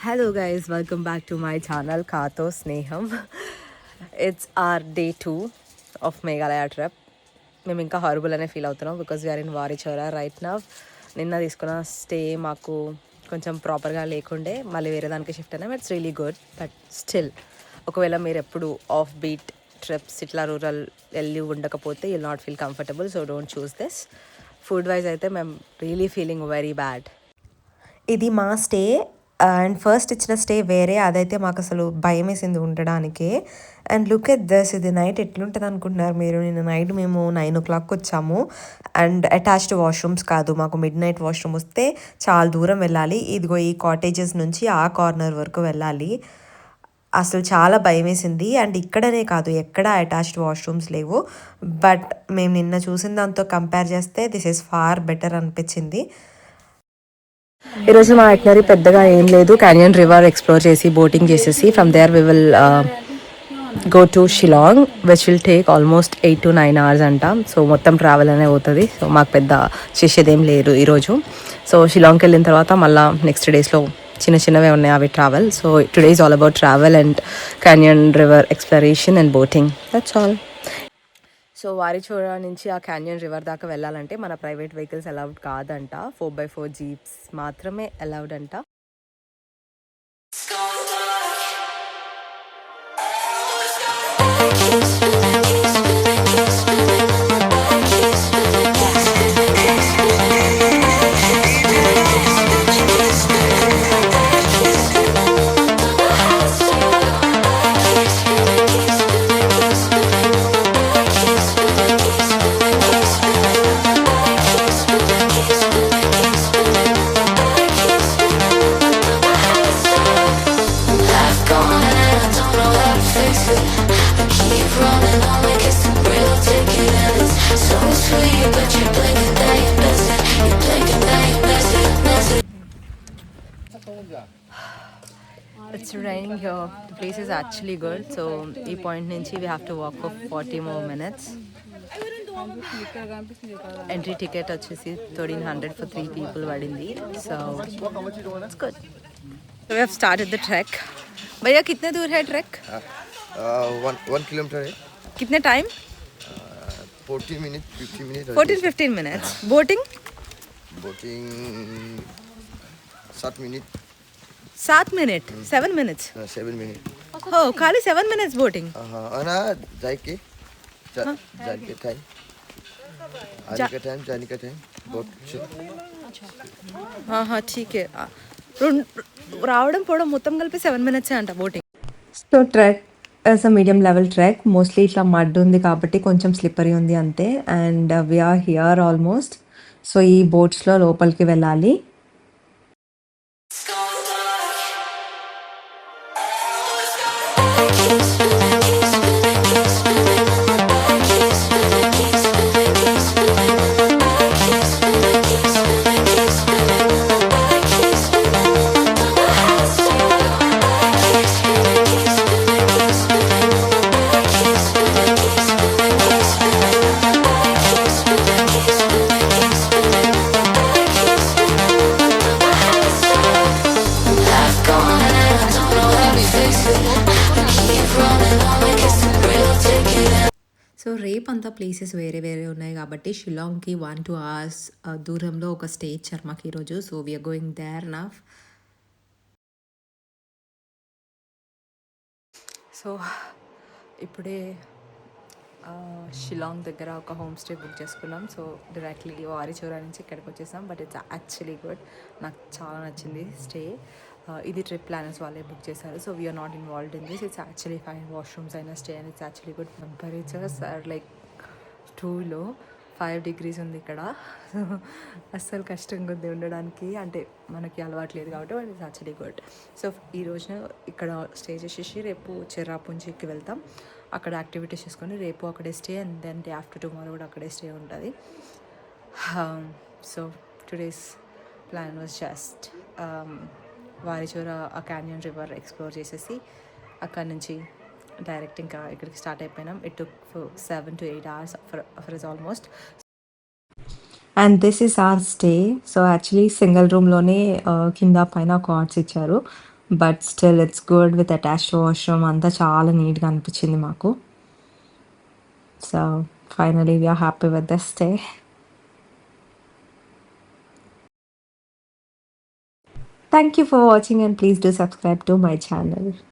Hello guys, welcome back to my channel Kato Sneham. It's our day 2 of Meghalaya trip. మేము ఇంకా horrible అనే feel అవుతున్నాం because we're in Warichora right now. నిన్న తీసుకున్న stay మాకు కొంచెం ప్రాపర్గా లేకుండే మళ్ళీ వేరే దానికి షిఫ్ట్ అయినా it's really good. But still ఒకవేళ మీరు ఎప్పుడు ఆఫ్ బీట్ ట్రిప్స్ ఇట్లా రూరల్ వెళ్ళి ఉండకపోతే you'll not feel comfortable, so don't choose this. Food wise అయితే మేము రియలీ ఫీలింగ్ వెరీ బ్యాడ్. ఇది మా స్టే అండ్ ఫస్ట్ ఇచ్చిన స్టే వేరే, అదైతే మాకు అసలు భయం వేసింది ఉండడానికే. అండ్ లుక్ ఎట్ దస్, ఇది నైట్ ఎట్లుంటుంది అనుకుంటున్నారు మీరు? నిన్న నైట్ మేము 9 o'clock వచ్చాము అండ్ అటాచ్డ్ వాష్రూమ్స్ కాదు, మాకు మిడ్ నైట్ వాష్రూమ్ వస్తే చాలా దూరం వెళ్ళాలి. ఇదిగో ఈ కాటేజెస్ నుంచి ఆ కార్నర్ వరకు వెళ్ళాలి. అసలు చాలా భయం వేసింది. అండ్ ఇక్కడనే కాదు, ఎక్కడ అటాచ్డ్ వాష్రూమ్స్ లేవు. బట్ మేము నిన్న చూసిన దాంతో కంపేర్ చేస్తే దిస్ ఈస్ ఫార్ బెటర్ అనిపించింది. ఈరోజు మా ఐటనరీ పెద్దగా ఏం లేదు. క్యానియన్ రివర్ ఎక్స్ప్లోర్ చేసి బోటింగ్ చేసేసి from there we will go to Shillong which will take almost 8 to 9 hours అంట. సో మొత్తం ట్రావెల్ అనే అవుతుంది. సో మాకు పెద్ద చేసేదేం లేదు ఈరోజు. సో షిలాంగ్కి వెళ్ళిన తర్వాత మళ్ళీ నెక్స్ట్ డేస్లో చిన్న చిన్నవే ఉన్నాయి అవి travel. So today is all about travel and canyon river exploration and boating. That's all. So Warichora నుంచి ఆ క్యానియన్ రివర్ దాకా వెళ్ళాలంటే మన ప్రైవేట్ వెహికల్స్ అలౌడ్ కాదంట. 4x4 జీప్స్ మాత్రమే అలౌడ్ అంట. It's raining here. The place is actually good. So ఈ point నుంచి we have to walk for 40 more minutes. Entry ticket వచ్చేసి 1300 for 3 people పడింది. So it's good. So we have started the trek. भैया कितने दूर है track? 1 kilometer है. कितने time? 40 minutes, 50 minutes. 14-15 minutes. Boating 7 minutes. 7 minutes. 7 minutes. 7 minutes. हो खाली 7 minutes बोटिंग. ना जाके टाइम आने का टाइम जाने का टाइम बहुत हाँ ठीक है. రావడం పోవడం మొత్తం కలిపి 7 minutes అంట boating. So trek as a medium level trek, mostly ఇట్లా మడ్ ఉంది కాబట్టి కొంచెం స్లిప్పరీ ఉంది అంతే. And we are here almost. So ఈ బోట్స్లో లోపలికి వెళ్ళాలి. సో రేపు అంతా ప్లేసెస్ వేరే వేరే ఉన్నాయి కాబట్టి షిలాంగ్కి 1-2 hours దూరంలో ఒక స్టే ఇచ్చారు మాకు ఈరోజు. So we're going there now. So ఇప్పుడే షిలాంగ్ దగ్గర ఒక హోమ్ స్టే బుక్ చేసుకున్నాం. సో డైరెక్ట్లీ వారిచోరా నుంచి ఇక్కడికి వచ్చేసాం. But it's actually good. నాకు చాలా నచ్చింది స్టే. ఇది ట్రిప్ ప్లానర్స్ వాళ్ళే బుక్ చేశారు. So we're not involved in this. It's actually fine washrooms అయినా stay and it's actually good. Temperatures are like 2లో 5 degrees ఉంది ఇక్కడ. అస్సలు కష్టంగా ఉంది ఉండడానికి, అంటే మనకి అలవాటు లేదు కాబట్టి. But it's actually good. So ఈ రోజున ఇక్కడ స్టే చేసేసి రేపు చెర్రాపుంజికి వెళ్తాం. అక్కడ యాక్టివిటీస్ చేసుకొని రేపు అక్కడే stay and then day after tomorrow కూడా అక్కడే స్టే ఉంటుంది. So today's plan was just Warichora ఆ క్యానియన్ రివర్ ఎక్స్ప్లోర్ చేసేసి అక్కడ నుంచి డైరెక్ట్ ఇంకా ఇక్కడికి స్టార్ట్ అయిపోయినాం. It took 7 to 8 hours for us almost. And this is our stay. So actually single రూమ్లోనే కింద పైన కార్డ్స్ ఇచ్చారు. But still it's good with attached washroom అంతా చాలా నీట్గా అనిపించింది మాకు. So finally we are happy with this stay. Thank you for watching and please do subscribe to my channel.